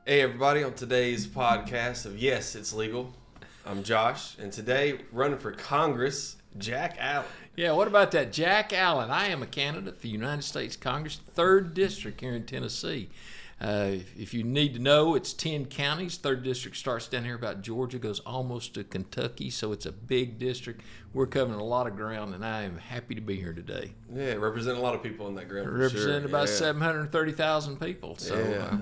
Hey everybody, on today's podcast of Yes, It's Legal, I'm Josh, and today running for Congress, Jack Allen. Yeah, what about that? Jack Allen. I am a candidate for the United States Congress, 3rd District here in Tennessee. If you need to know, it's 10 counties. 3rd District starts down here about Georgia, goes almost to Kentucky, so it's a big district. We're covering a lot of ground, and I am happy to be here today. Yeah, represent a lot of people in that ground. Represent about 730,000 people, so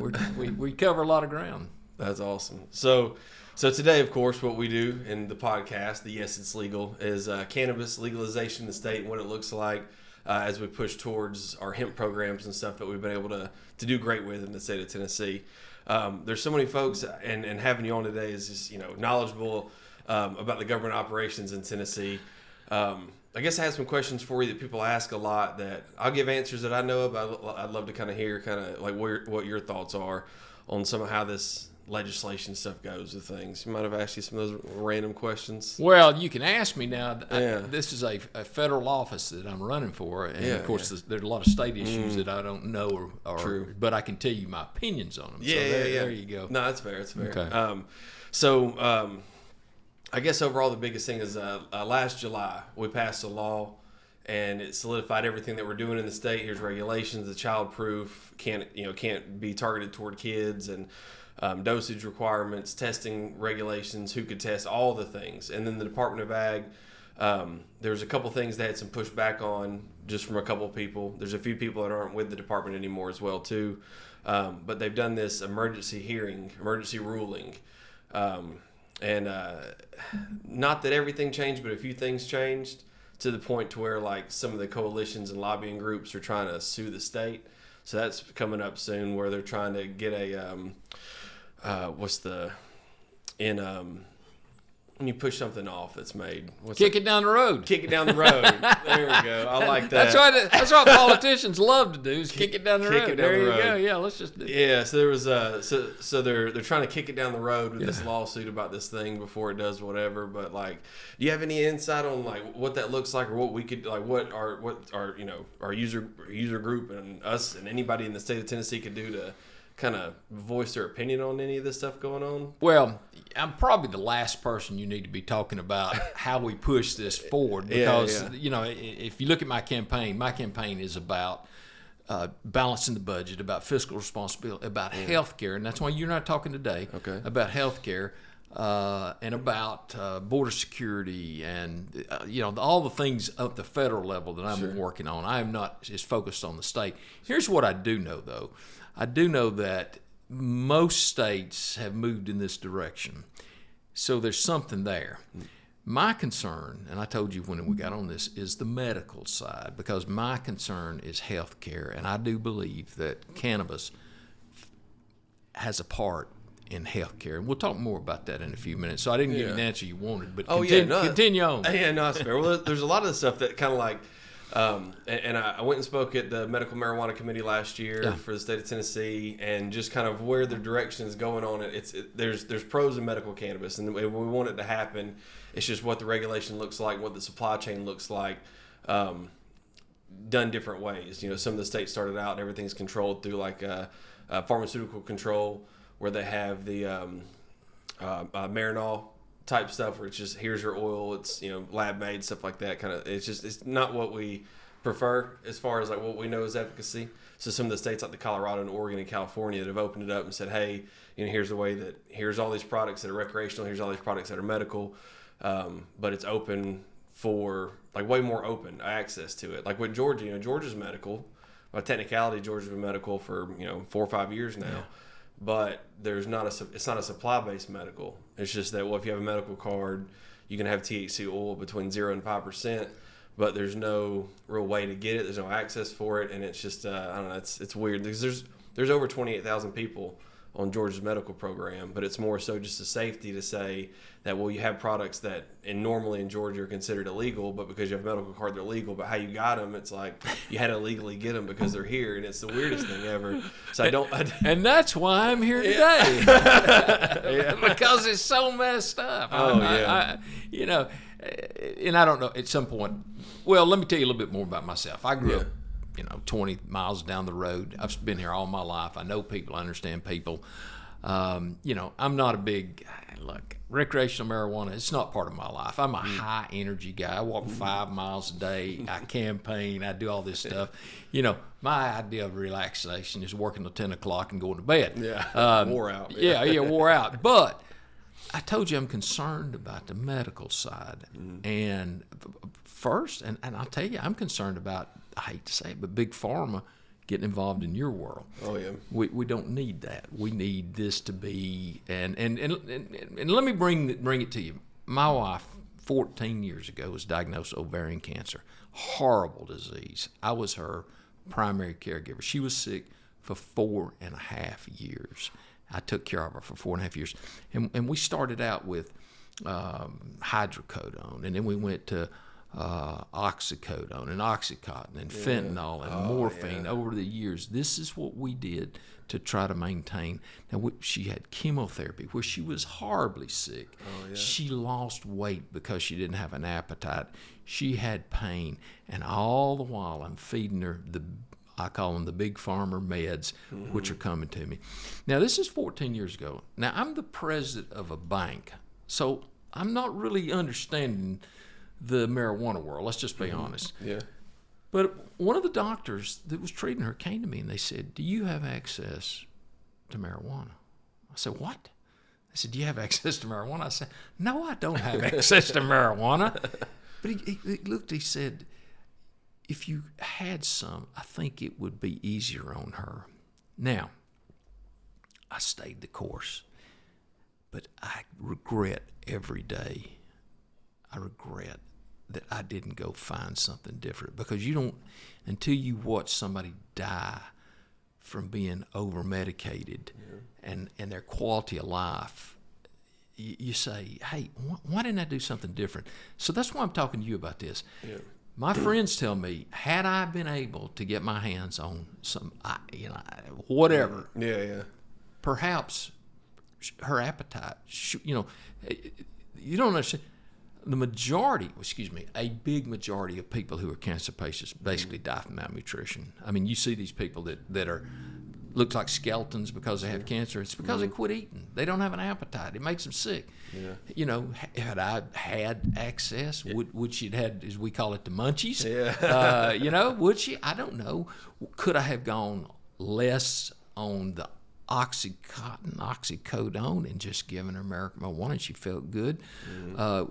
we cover a lot of ground. That's awesome. So today, of course, what we do in the podcast, the Yes, It's Legal, is cannabis legalization in the state and what it looks like as we push towards our hemp programs and stuff that we've been able to do great with in the state of Tennessee. There's so many folks, and having you on today is just knowledgeable about the government operations in Tennessee. I guess I have some questions for you that people ask a lot that I'll give answers that I know of. I'd love to kind of hear like what your thoughts are on some of how this legislation stuff goes with things. You might have asked you some of those random questions. Well, you can ask me now. This is a federal office that I'm running for, and of course there's a lot of state issues that I don't know, True. But I can tell you my opinions on them. There you go. No, that's fair. That's fair. Okay. I guess overall the biggest thing is last July we passed a law, and it solidified everything that we're doing in the state. Here's regulations: the child proof can't be targeted toward kids, and dosage requirements, testing regulations, who could test, all the things. And then the Department of Ag, there's a couple things they had some pushback on just from a couple of people. There's a few people that aren't with the department anymore as well too. But they've done this emergency ruling. And not that everything changed, but a few things changed to the point to where like some of the coalitions and lobbying groups are trying to sue the state. So that's coming up soon, where they're trying to get when you push something off that's made. Kick it down the road. Kick it down the road. There we go. I like that. That's what politicians love to do, is kick it down the road. Kick it down there the you road. go. Yeah, let's just do it. Yeah, so there was so they're trying to kick it down the road with this lawsuit about this thing before it does whatever. But like, do you have any insight on like what that looks like, or what we could like, what our user group and us and anybody in the state of Tennessee could do to kind of voice their opinion on any of this stuff going on? Well, I'm probably the last person you need to be talking about how we push this forward, because if you look at my campaign is about balancing the budget, about fiscal responsibility, about health care, and that's why you're not talking today about health care, and about border security, and all the things at the federal level that I'm working on. I am not as focused on the state. Here's what I do know, though. I do know that most states have moved in this direction, so there's something there. My concern, and I told you when we got on this, is the medical side, because my concern is health care, and I do believe that cannabis has a part in health care. And we'll talk more about that in a few minutes. So I didn't give you the answer you wanted, but continue on. Yeah, no, that's fair. Well, there's a lot of the stuff that kind of like, and I went and spoke at the Medical Marijuana Committee last year for the state of Tennessee, and just kind of where the direction is going on it. There's pros in medical cannabis, and we want it to happen. It's just what the regulation looks like, what the supply chain looks like, done different ways. Some of the states started out and everything's controlled through like pharmaceutical control, where they have the Marinol type stuff, where it's just, here's your oil, it's lab made, stuff like that. Kind of, it's not what we prefer as far as like what we know is efficacy. So some of the states like the Colorado and Oregon and California that have opened it up and said, hey, here's the way that, here's all these products that are recreational, here's all these products that are medical, but it's open for like way more open access to it. Like with Georgia, Georgia's medical. By technicality, Georgia's been medical for 4 or 5 years now. Yeah. But it's not a supply-based medical. It's just that, if you have a medical card, you can have THC oil between 0 and 5%, but there's no real way to get it. There's no access for it, and it's just I don't know. It's weird, because there's over 28,000 people on Georgia's medical program, but it's more so just a safety to say that, you have products that normally in Georgia are considered illegal, but because you have a medical card, they're legal. But how you got them, it's like you had to legally get them because they're here, and it's the weirdest thing ever. So and that's why I'm here today, because it's so messed up. And I don't know, at some point, well, let me tell you a little bit more about myself. I grew up 20 miles down the road. I've been here all my life. I know people. I understand people. You know, I'm not a big, look, recreational marijuana, it's not part of my life. I'm a high energy guy. I walk 5 miles a day. I campaign. I do all this stuff. You know, my idea of relaxation is working till 10 o'clock and going to bed. Yeah, wore out. Yeah, wore out. But I told you I'm concerned about the medical side. And first, and I'll tell you, I'm concerned about, I hate to say it, but big pharma getting involved in your world. Oh yeah. We don't need that. We need this to be, and let me bring it to you. My wife, 14 years ago, was diagnosed with ovarian cancer. Horrible disease. I was her primary caregiver. She was sick for 4.5 years. I took care of her for 4.5 years. And we started out with hydrocodone, and then we went to oxycodone and Oxycontin and fentanyl and morphine over the years. This is what we did to try to maintain. Now, she had chemotherapy where she was horribly sick. She lost weight because she didn't have an appetite. She had pain. And all the while, I'm feeding her I call them the big farmer meds, which are coming to me. Now, this is 14 years ago. Now, I'm the president of a bank, so I'm not really understanding the marijuana world. Let's just be honest. Yeah. But one of the doctors that was treating her came to me and they said, "Do you have access to marijuana?" I said, "What?" They said, "Do you have access to marijuana?" I said, "No, I don't have access to marijuana." But he looked, he said, "If you had some, I think it would be easier on her." Now, I stayed the course, but I regret every day. I regret that I didn't go find something different, because you don't, until you watch somebody die from being over medicated and their quality of life, you say, hey, why didn't I do something different? So that's why I'm talking to you about this. Yeah. My friends tell me, had I been able to get my hands on some, whatever, perhaps her appetite, you don't understand. A big majority of people who are cancer patients basically die from malnutrition. I mean, you see these people that are look like skeletons because they have cancer. It's because they quit eating. They don't have an appetite. It makes them sick. Yeah. You know, had I had access, would she had, as we call it, the munchies? Yeah. Would she? I don't know. Could I have gone less on the oxycodone and just given her marijuana and she felt good?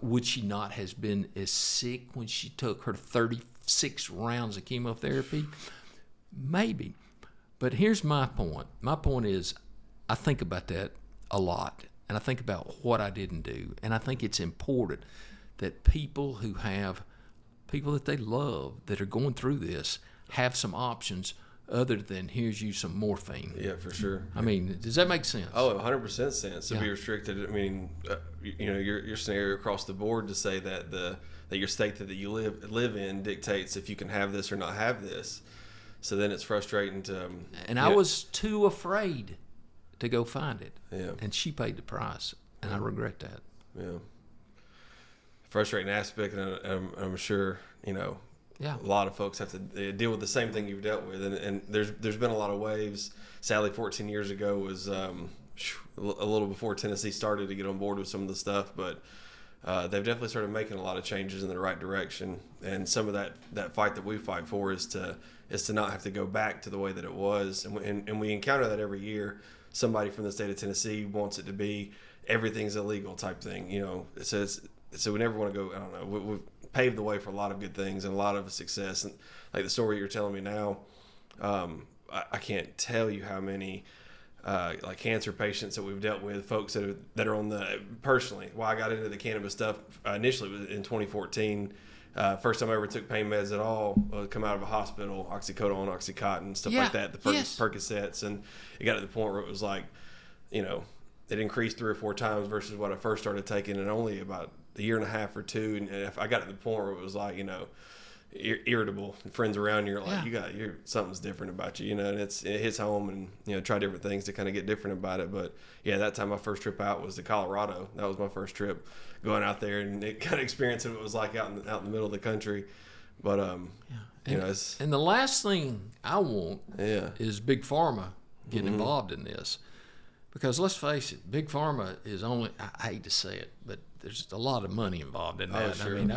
Would she not have been as sick when she took her 36 rounds of chemotherapy? Maybe. But here's my point. My point is, I think about that a lot, and I think about what I didn't do, and I think it's important that people that they love that are going through this have some options other than here's you some morphine. Yeah, for sure. I mean, does that make sense? Oh, 100% sense. To be restricted, I mean, your scenario across the board to say that that your state that you live in dictates if you can have this or not have this. So then it's frustrating to. And I was too afraid to go find it. Yeah. And she paid the price, and I regret that. Yeah. Frustrating aspect, and I'm sure a lot of folks have to deal with the same thing you've dealt with, and there's been a lot of waves. Sadly, 14 years ago was a little before Tennessee started to get on board with some of the stuff, but they've definitely started making a lot of changes in the right direction. And some of that fight that we fight for is to not have to go back to the way that it was, and we encounter that every year. Somebody from the state of Tennessee wants it to be everything's illegal type thing, So we never want to go. I don't know. We've paved the way for a lot of good things and a lot of success. And like the story you're telling me now, I can't tell you how many like cancer patients that we've dealt with, folks that are on the personally. Why I got into the cannabis stuff initially was in 2014. First time I ever took pain meds at all, come out of a hospital, oxycodone, Oxycontin, stuff like that, the Percocets, and it got to the point where it was like, it increased 3 or 4 times versus what I first started taking in only about a year and a half or two. And if I got to the point where it was like, irritable, and friends around you are like, something's different about you, and it hits home, and try different things to kind of get different about it. But that time my first trip out was to Colorado. That was my first trip going out there, and it kind of experienced what it was like out in the middle of the country. But and the last thing I want is big pharma getting involved in this. Because let's face it, big pharma is only, I hate to say it, but there's a lot of money involved in that. Sure. I mean,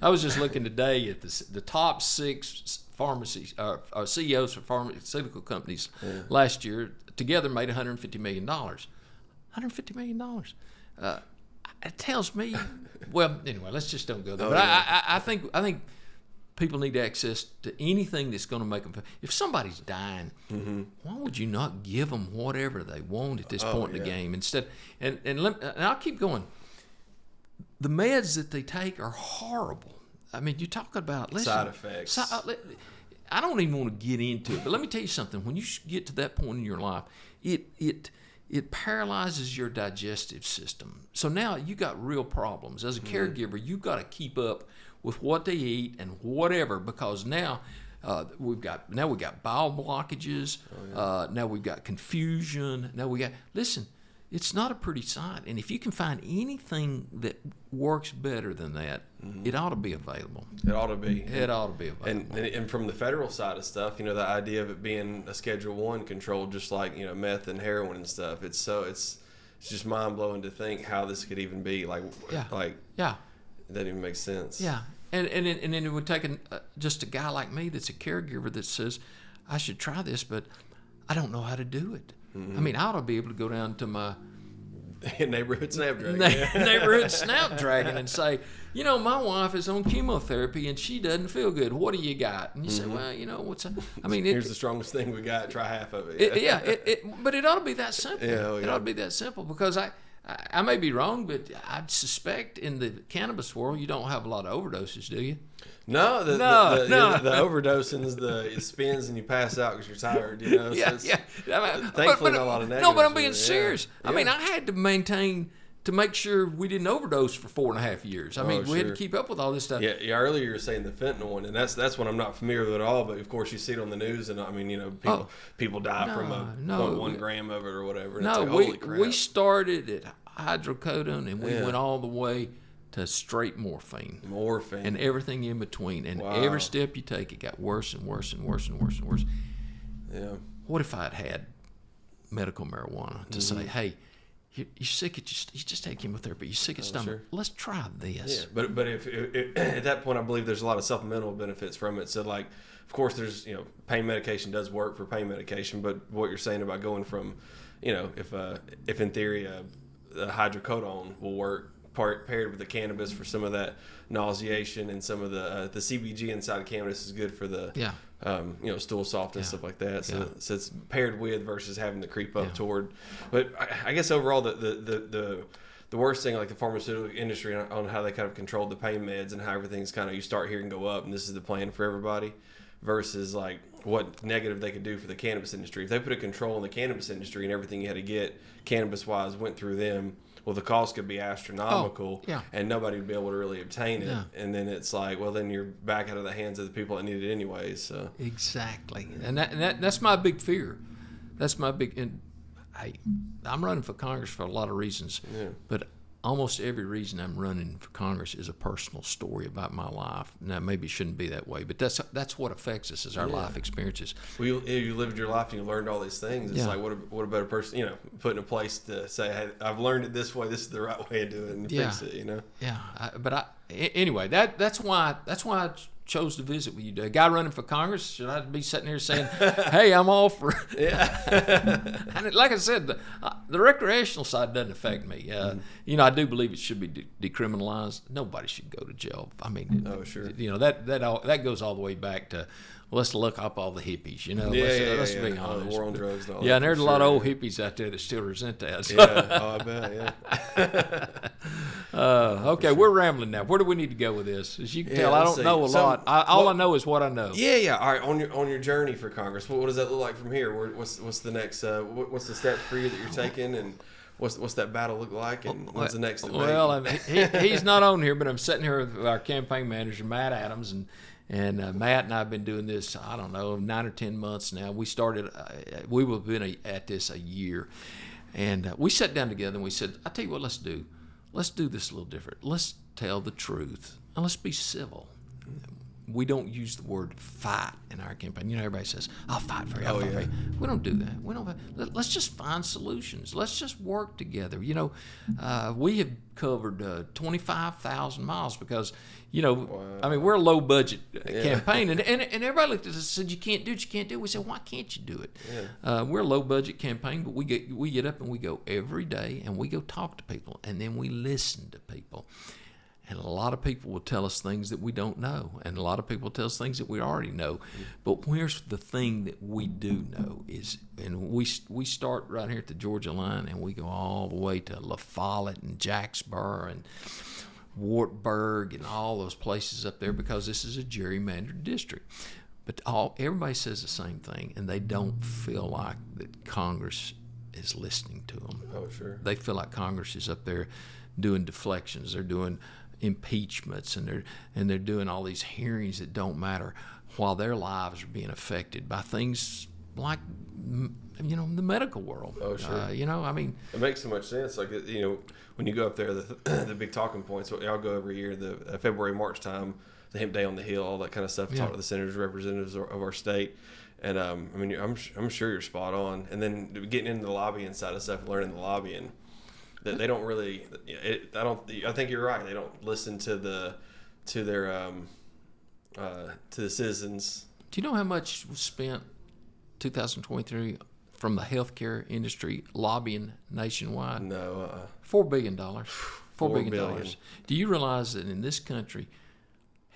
I was just looking today at the top 6 pharmacies, CEOs for pharmaceutical companies last year together made $150 million. $150 million. It tells me, well, anyway, let's just don't go there. But I think people need access to anything that's going to make them. If somebody's dying, why would you not give them whatever they want at this point in the game instead? And I'll keep going. The meds that they take are horrible. I mean, you talk about side effects. I don't even want to get into it, but let me tell you something. When you get to that point in your life, it paralyzes your digestive system. So now you got real problems. As a caregiver, you've got to keep up with what they eat and whatever, because now we've got bowel blockages. Now we've got confusion. Listen, it's not a pretty sight. And if you can find anything that works better than that, it ought to be available. It ought to be. It ought to be available. And from the federal side of stuff, the idea of it being a Schedule I controlled, just like meth and heroin and stuff. It's just mind blowing to think how this could even be. It doesn't even make sense. Yeah. And then it would take just a guy like me that's a caregiver that says, I should try this, but I don't know how to do it. I mean, I ought to be able to go down to my neighborhood Snapdragon. Neighborhood Snapdragon and say, my wife is on chemotherapy and she doesn't feel good. What do you got? And you say, well, what's that? I mean, here's the strongest thing we got. Try half of it. But it ought to be that simple. Yeah, It ought to be that simple, because I may be wrong, but I suspect in the cannabis world you don't have a lot of overdoses, do you? No, the overdosing, the spins and you pass out because you're tired. Thankfully, not a lot of negatives. No, but I'm being serious. Yeah. I mean, I had to maintain to make sure we didn't overdose for 4.5 years. I mean, we had to keep up with all this stuff. Yeah. Earlier you were saying the fentanyl one, and that's one I'm not familiar with at all. But of course, you see it on the news, and I mean, people die from 1 gram of it or whatever. And holy crap. We started at hydrocodone, and we went all the way to straight morphine and everything in between, and every step you take, it got worse and worse and worse and worse and worse. Yeah. What if I'd had medical marijuana to say, hey, you're sick at you just had chemotherapy, you're sick at stomach, sure. Let's try this. Yeah, but if at that point, I believe there's a lot of supplemental benefits from it. So of course, there's pain medication does work for pain medication, but what you're saying about going from if in theory the hydrocodone will work paired with the cannabis for some of that nauseation, and some of the CBG inside of cannabis is good for the stool softness, stuff like that. So it's paired with versus having to creep up toward. But I guess overall the worst thing, like the pharmaceutical industry on how they kind of controlled the pain meds and how everything's kind of, you start here and go up, and this is the plan for everybody, versus like what negative they could do for the cannabis industry. If they put a control in the cannabis industry and everything you had to get cannabis wise went through them, well, the cost could be astronomical, and nobody would be able to really obtain it. Yeah. And then it's like, well, then you're back out of the hands of the people that need it anyways. So exactly, and that's my big fear. That's my big. And I'm running for Congress for a lot of reasons, but almost every reason I'm running for Congress is a personal story about my life. Now, maybe it shouldn't be that way, but that's what affects us, is our life experiences. Well, you lived your life and you learned all these things. It's like, what a better person, put in a place to say, hey, I've learned it this way. This is the right way to do it, and fix it. Yeah, anyway, that's why I chose to visit with you. A guy running for Congress, should I be sitting here saying, hey, I'm all for and like I said, the recreational side doesn't affect me. I do believe it should be decriminalized. Nobody should go to jail. I mean, that goes all the way back to, let's look up all the hippies, let's be honest. War on drugs and all and there's a lot of old hippies out there that still resent that. So. I bet, okay, we're rambling now. Where do we need to go with this? As you can tell, I don't know a lot. All I know is what I know. Yeah. All right, on your journey for Congress, what does that look like from here? What's the next? What's the steps for you that you're taking, and what's that battle look like, and what's the next debate? Well, he's not on here, but I'm sitting here with our campaign manager, Matt Adams, and Matt and I have been doing this, 9 or 10 months now. We started, we have been at this a year. And we sat down together and we said, I tell you what, let's do. Let's do this a little different. Let's tell the truth, and let's be civil. we don't use the word fight in our campaign. You know, everybody says, "I'll fight for you." I'll Oh, fight yeah. for you. We don't do that. We don't. Let's just find solutions. Let's just work together. You know, we have covered 25,000 miles because, you know, Wow. I mean, we're a low budget campaign, and everybody looked at us and said, "You can't do it. You can't do it." We said, "Why can't you do it?" Yeah. We're a low budget campaign, but we get up and we go every day and we go talk to people, and then we listen to people. And a lot of people will tell us things that we don't know, and a lot of people tell us things that we already know. But here's the thing that we do know is, and we start right here at the Georgia line, and we go all the way to La Follette and Jacksboro and Wartburg and all those places up there, because this is a gerrymandered district. But everybody says the same thing, and they don't feel like that Congress is listening to them. Oh, sure. They feel like Congress is up there doing deflections. They're doing impeachments, and they're doing all these hearings that don't matter, while their lives are being affected by things like, you know, the medical world. Oh, sure. You know, I mean, it makes so much sense. Like, you know, when you go up there, the big talking points. Y'all go every year, the February, March time, the Hemp Day on the Hill, all that kind of stuff. Yeah. Talk to the senators, representatives of our state, and I mean, I'm sure you're spot on. And then getting into the lobbying side of stuff, learning the lobbying. That they don't really. I think you're right. They don't listen to the citizens. do you know how much was spent 2023 from the healthcare industry lobbying nationwide? No. $4 billion. $4 billion. billion. Do you realize that in this country,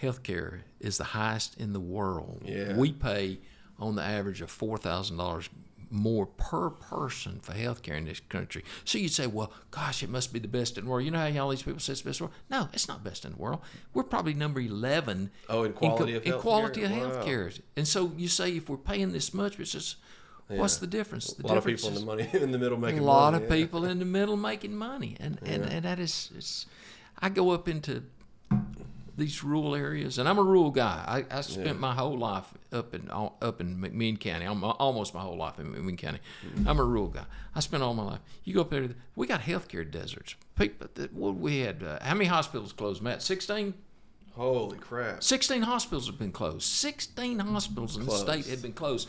healthcare is the highest in the world? Yeah. We pay on the average of $4,000 more per person for healthcare in this country. So you'd say, well, gosh, it must be the best in the world. You know how all these people say it's the best in the world? No, it's not best in the world. We're probably number 11 in quality of healthcare. quality of Wow. healthcare. And so you say, if we're paying this much, it's just, what's the difference? A lot of people in the middle making a money. lot of people in the middle making money, and that is, I go up into these rural areas, and I'm a rural guy. I spent my whole life up in McMinn County. Almost my whole life in McMinn County. I'm a rural guy. I spent all my life. You go up there, we got healthcare deserts. People, we had how many hospitals closed, Matt? 16. Holy crap! 16 hospitals have been closed. 16 hospitals in the Closed. state have been closed.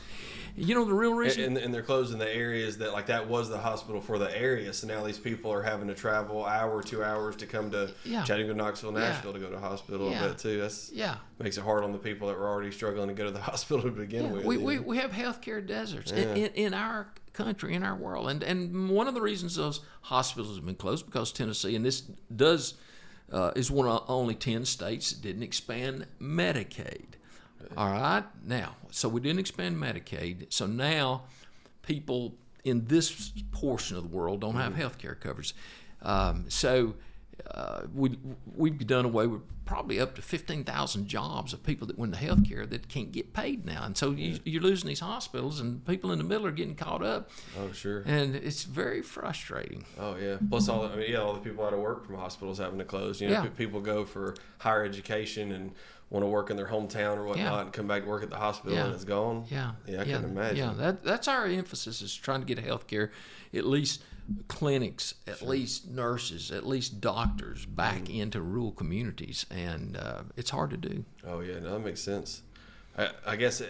You know the real reason? And they're closing the areas that, like, that was the hospital for the area. So now these people are having to travel hour or 2 hours to come to Chattanooga, Knoxville, Nashville to go to the hospital. Yeah. I bet too. That's makes it hard on the people that were already struggling to go to the hospital to begin with. We have healthcare deserts in our country, in our world, and one of the reasons those hospitals have been closed because Tennessee, and this is one of only 10 states that didn't expand Medicaid. All right, now, so we didn't expand Medicaid, so now people in this portion of the world don't have health care coverage. We've done away with probably up to 15,000 jobs of people that went to health care that can't get paid now. And so you're losing these hospitals, and people in the middle are getting caught up. Oh, sure. And it's very frustrating. Oh, yeah. Plus, all the people out of work from hospitals having to close. You know, people go for higher education and want to work in their hometown or whatnot and come back to work at the hospital and it's gone. Yeah. I can imagine. Yeah, that's our emphasis, is trying to get health care, at least clinics, at least nurses, at least doctors back into rural communities, and it's hard to do. Oh, yeah, no, that makes sense. I guess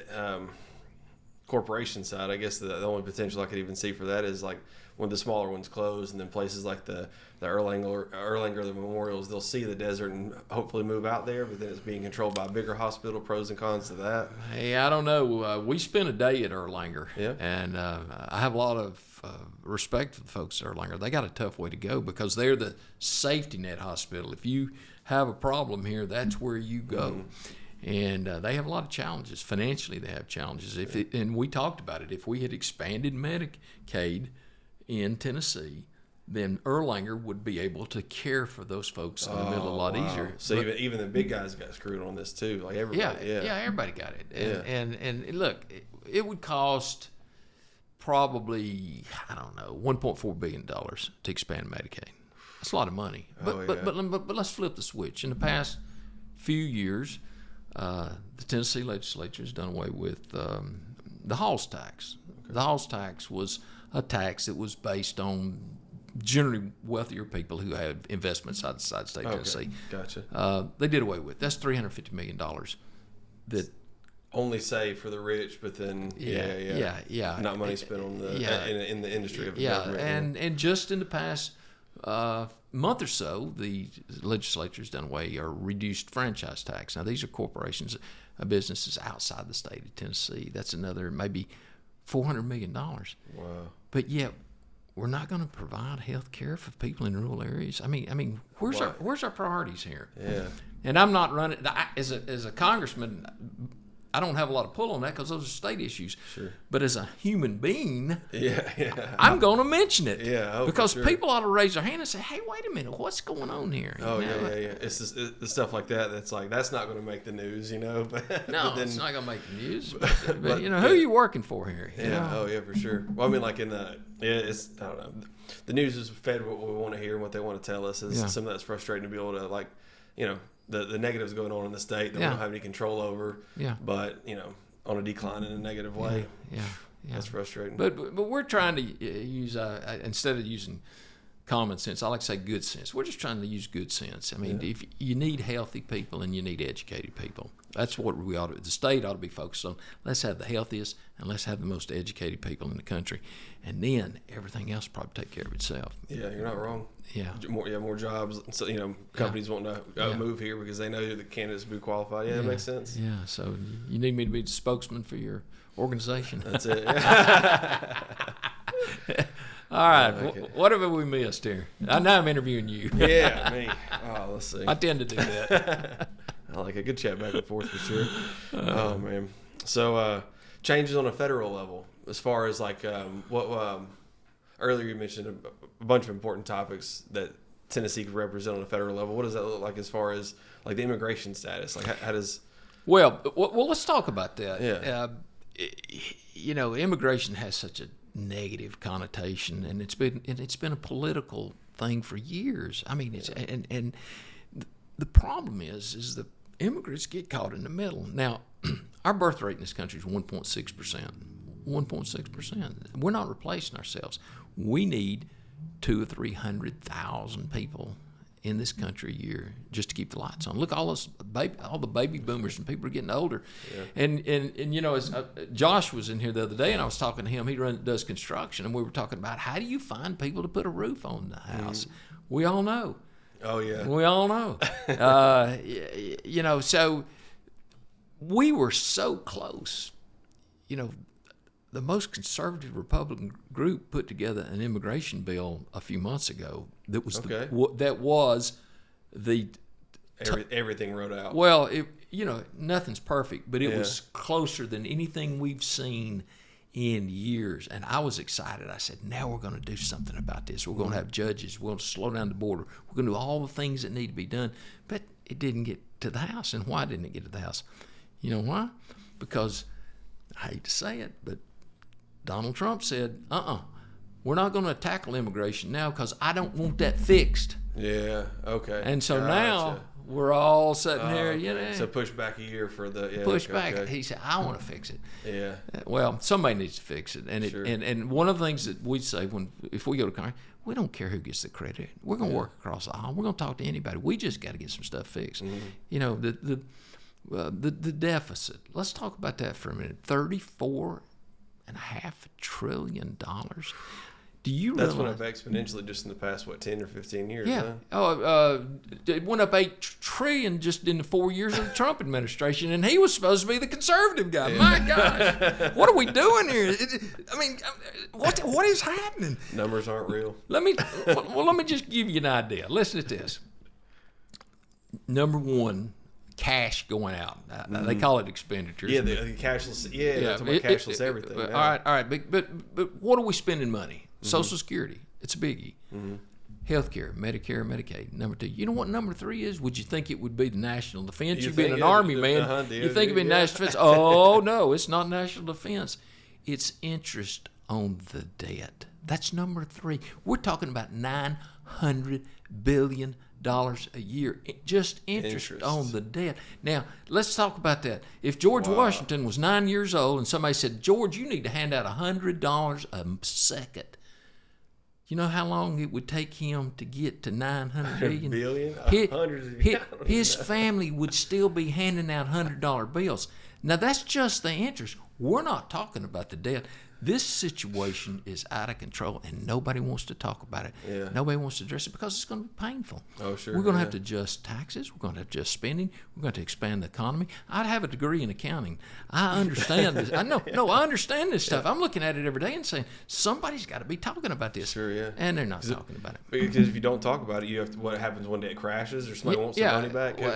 corporation side, I guess the only potential I could even see for that is like when the smaller ones close, and then places like the Erlanger, the Memorials, they'll see the desert and hopefully move out there, but then it's being controlled by a bigger hospital. Pros and cons to that. Hey, I don't know. We spent a day at Erlanger, yeah, and I have a lot of respect for the folks at Erlanger. They got a tough way to go because they're the safety net hospital. If you have a problem here, that's where you go. And they have a lot of challenges. Financially, they have challenges. And we talked about it. If we had expanded Medicaid in Tennessee, then Erlanger would be able to care for those folks in the middle a lot easier. So even the big guys got screwed on this too. Like everybody, everybody got it. And look, it would cost probably, I don't know, $1.4 billion to expand Medicaid. That's a lot of money. But let's flip the switch. In the past few years, the Tennessee legislature has done away with the Halls tax. Okay. The Halls tax was a tax that was based on generally wealthier people who had investments outside the state of Tennessee. Gotcha. They did away with it. That's $350 million that only say for the rich, but then not money spent on the in the industry of the government. And just in the past month or so, the legislature's done away or reduced franchise tax. Now these are corporations, businesses outside the state of Tennessee. That's another maybe $400 million. Wow! But yet we're not going to provide health care for people in rural areas. I mean, where's our priorities here? Yeah. And I'm not running as a congressman. I don't have a lot of pull on that because those are state issues. Sure. But as a human being, yeah. I'm going to mention it. Yeah. Because people ought to raise their hand and say, "Hey, wait a minute, what's going on here?" Oh, yeah. It's just, the stuff like that. That's like that's not going to make the news, But no, it's not going to make the news. But who are you working for here? You know? Oh yeah, for sure. Well, I mean, like it's I don't know. The news is fed what we want to hear and what they want to tell us. Is some of that's frustrating to be able to the negatives going on in the state that we don't have any control over. Yeah. But on a decline in a negative way. Yeah. That's frustrating. But we're trying to use instead of using common sense, I like to say good sense. We're just trying to use good sense. I mean, if you need healthy people and you need educated people. That's what the state ought to be focused on. Let's have the healthiest and let's have the most educated people in the country, and then everything else probably take care of itself. Yeah, you're not wrong. Yeah, more jobs. So companies want to move here because they know the candidates will be qualified. Yeah, that makes sense. Yeah, so you need me to be the spokesman for your organization. That's it. All right, what have we missed here? Now I'm interviewing you. Yeah, me. Oh, let's see. I tend to do that. I like a good chat back and forth for sure. Oh man. So changes on a federal level as far as earlier you mentioned a bunch of important topics that Tennessee could represent on a federal level. What does that look like as far as like the immigration status? Like how does? Well, let's talk about that. Yeah. Immigration has such a negative connotation, and it's been a political thing for years. I mean, and the problem is the immigrants get caught in the middle. Now, our birth rate in this country is 1.6%. 1.6%. We're not replacing ourselves. We need 200,000 or 300,000 people in this country a year just to keep the lights on. Look, all the baby boomers and people are getting older. Yeah. And as Josh was in here the other day, and I was talking to him. He does construction, and we were talking about how do you find people to put a roof on the house. Mm-hmm. We all know. Oh yeah. We all know. So we were so close. The most conservative Republican group put together an immigration bill a few months ago that was everything wrote out. Well, nothing's perfect, but it was closer than anything we've seen in years. And I was excited. I said, now we're going to do something about this. We're going to have judges. We'll slow down the border. We're going to do all the things that need to be done. But it didn't get to the House. And why didn't it get to the House? You know why? Because, I hate to say it, but Donald Trump said, we're not going to tackle immigration now because I don't want that fixed. Yeah, okay. And so now we're all sitting here, So push back a year for the push back. Okay. He said, I want to fix it. Yeah. Well, somebody needs to fix it. And sure. and one of the things that we say if we go to Congress, we don't care who gets the credit. We're going to work across the aisle. We're going to talk to anybody. We just got to get some stuff fixed. Mm-hmm. The deficit. Let's talk about that for a minute. $34.5 trillion. Do you realize? That's went up exponentially just in the past, 10 or 15 years? Yeah. Huh? It went up $8 trillion just in the 4 years of the Trump administration, and he was supposed to be the conservative guy. Yeah. My gosh, what are we doing here? What is happening? Numbers aren't real. Let me just give you an idea. Listen to this. Number one, cash going out. They call it expenditures. Yeah, the cashless. Yeah, cashless everything. All right. But what are we spending money? Social Security. It's a biggie. Mm-hmm. Healthcare, Medicare, Medicaid. Number two. You know what number three is? Would you think it would be the national defense? You've been an Army man. You think it'd be national defense? Oh, no, it's not national defense. It's interest on the debt. That's number three. We're talking about $900 billion a year, just interest on the debt. Now, let's talk about that. If George Washington was 9 years old and somebody said, George, you need to hand out $100 a second, You know how long it would take him to get to 900 billion? Billion? His family would still be handing out $100 bills. Now, that's just the interest. We're not talking about the debt. This situation is out of control, and nobody wants to talk about it. Yeah. Nobody wants to address it because it's going to be painful. Oh, sure. We're going to have to adjust taxes. We're going to have to adjust spending. We're going to adjust the economy. I have a degree in accounting. I understand this. I understand this stuff. I'm looking at it every day and saying, somebody's got to be talking about this. Sure, yeah. And they're not talking about it. Because if you don't talk about it, you have to, what happens one day it crashes or somebody wants some money back? Well,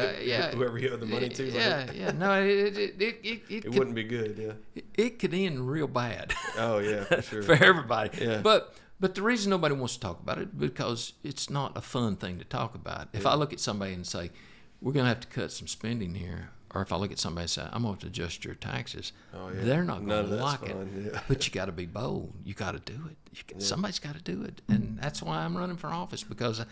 whoever you owe the money to. No, it wouldn't be good, yeah. It could end real bad. Oh, yeah, for sure. For everybody. Yeah. But the reason nobody wants to talk about it because it's not a fun thing to talk about. If I look at somebody and say, we're going to have to cut some spending here, or if I look at somebody and say, I'm going to adjust your taxes, they're not going to like it. Yeah. But you got to be bold. You got to do it. Somebody's got to do it. And that's why I'm running for office, because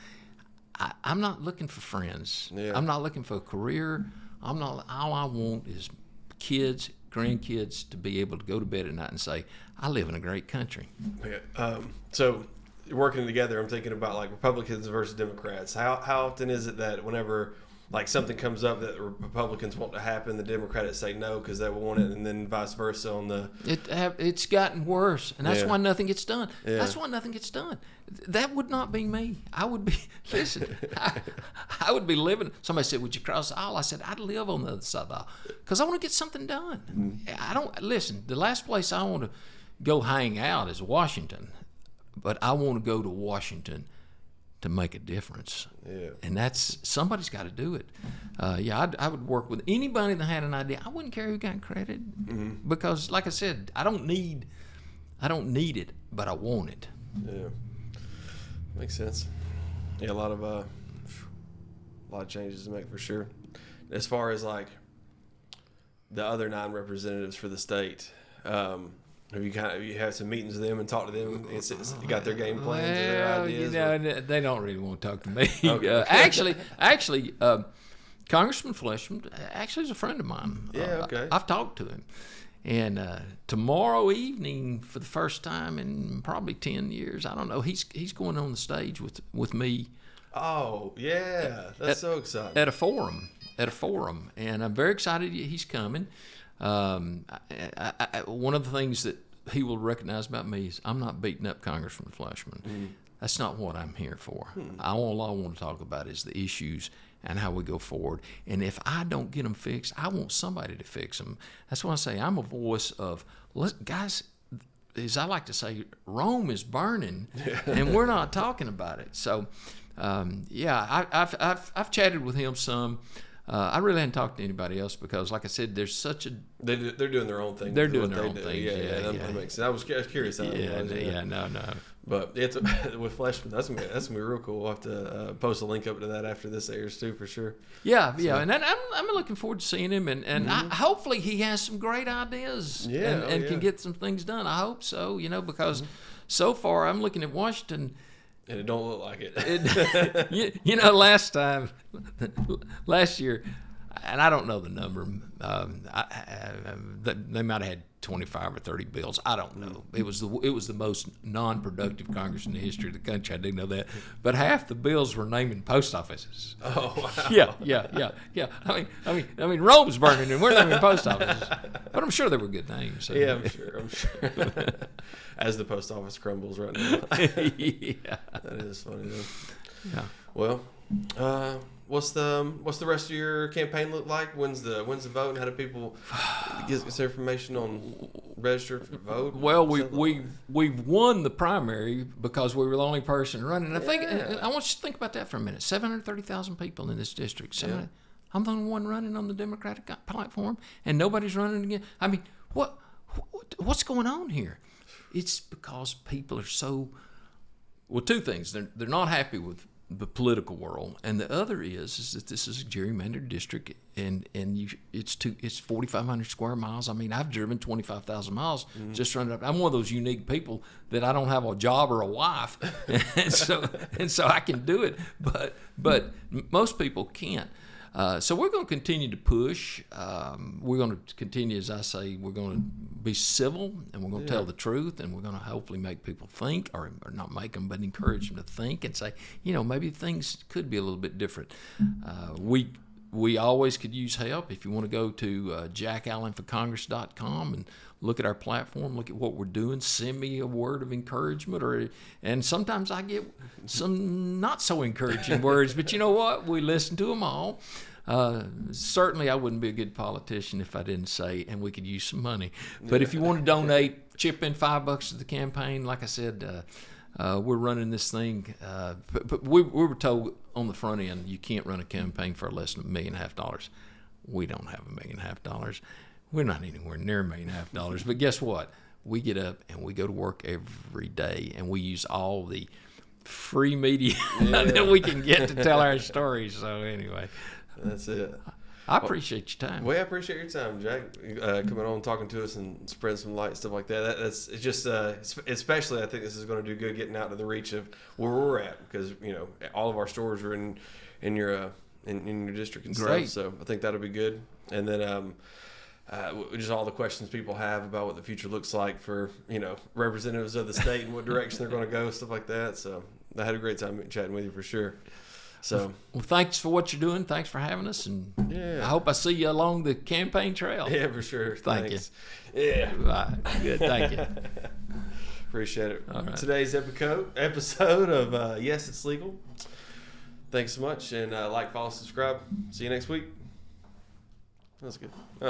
I'm not looking for friends. Yeah. I'm not looking for a career. All I want is kids, grandkids to be able to go to bed at night and say, I live in a great country. Yeah. So working together, I'm thinking about like Republicans versus Democrats. How often is it that whenever like something comes up that Republicans want to happen, the Democrats say no because they want it, and then vice versa on the... It's gotten worse, and that's why nothing gets done. Yeah. That's why nothing gets done. That would not be me. I would be, listen, I would be living... Somebody said, would you cross the aisle? I said, I'd live on the other side of the aisle because I want to get something done. Listen, the last place I want to go hang out is Washington, but I want to go to Washington to make a difference. Yeah. And somebody's got to do it. I would work with anybody that had an idea. I wouldn't care who got credit because, like I said, I don't need it, but I want it. Yeah. Makes sense. Yeah, a lot of changes to make for sure. As far as like the other 9 representatives for the state, have you had some meetings with them and talked to them? You got their game plans and their ideas? They don't really want to talk to me. Okay. Actually, Congressman Fleshman actually is a friend of mine. Yeah, okay. I've talked to him. And tomorrow evening, for the first time in probably 10 years, I don't know, he's going on the stage with me. Oh, yeah. That's so exciting. At a forum. And I'm very excited he's coming. One of the things that he will recognize about me is I'm not beating up Congressman Fleshman. That's not what I'm here for. All I want to talk about is the issues and how we go forward. And if I don't get them fixed, I want somebody to fix them. That's why I say I'm a voice of, guys, as I like to say, Rome is burning, and we're not talking about it. So, I've chatted with him some. I really hadn't talked to anybody else because, like I said, there's such a... They're doing their own thing. They're doing their own thing. Yeah, that makes sense. I was curious. No. But it's with Fleshman, that's gonna be real cool. We'll have to post a link up to that after this airs too, for sure. Yeah, and I'm looking forward to seeing him, and hopefully he has some great ideas and can get some things done. I hope so, because so far I'm looking at Washington. And it don't look like it. Last year, and I don't know the number. They might have had 25 or 30 bills. I don't know. It was the most non-productive Congress in the history of the country. I do know that. But half the bills were naming post offices. Oh, wow. Yeah. I mean, Rome's burning, and we're naming post offices. But I'm sure they were good names. So. Yeah, I'm sure. As the post office crumbles right now. Yeah. That is funny though. Yeah. Well, what's the rest of your campaign look like? When's the vote? And how do people get this information on register to vote? Well, we've won the primary because we were the only person running. I think I want you to think about that for a minute. 730,000 people in this district. I'm the only one running on the Democratic platform, and nobody's running again. I mean, what's going on here? It's because people are so... Well, two things. They're not happy with the political world, and the other is that this is a gerrymandered district, and it's 4,500 square miles. I mean, I've driven 25,000 miles just running up. I'm one of those unique people that I don't have a job or a wife, and so I can do it. But most people can't. So we're going to continue to push. We're going to continue, as I say, we're going to be civil, and we're going to tell the truth, and we're going to hopefully make people think, or not make them, but encourage them to think and say, maybe things could be a little bit different. We always could use help. If you want to go to jackallenforcongress.com and look at our platform, look at what we're doing, send me a word of encouragement, and sometimes I get some not so encouraging words, but you know what? We listen to them all. Certainly I wouldn't be a good politician if I didn't say, and we could use some money. But if you want to donate, chip in $5 to the campaign. Like I said, we're running this thing, but we were told on the front end you can't run a campaign for less than $1.5 million. We don't have $1.5 million. We're not anywhere near $1.5 million. But guess what? We get up and we go to work every day, and we use all the free media that we can get to tell our stories. So anyway, that's it. I appreciate your time. Well, I appreciate your time, Jack, coming on, talking to us, and spreading some light, stuff like that. It's just, especially, I think this is going to do good getting out to the reach of where we're at, because all of our stores are in your district and Great. stuff. So I think that'll be good. And then just all the questions people have about what the future looks like for representatives of the state and what direction they're going to go, stuff like that. So I had a great time chatting with you for sure. So, well, thanks for what you're doing. Thanks for having us, and I hope I see you along the campaign trail. Yeah, for sure. Thank you. Yeah. Right. Good. Thank you. Appreciate it. All right. Today's episode of Yes, It's Legal. Thanks so much, and like, follow, subscribe. See you next week. That's good.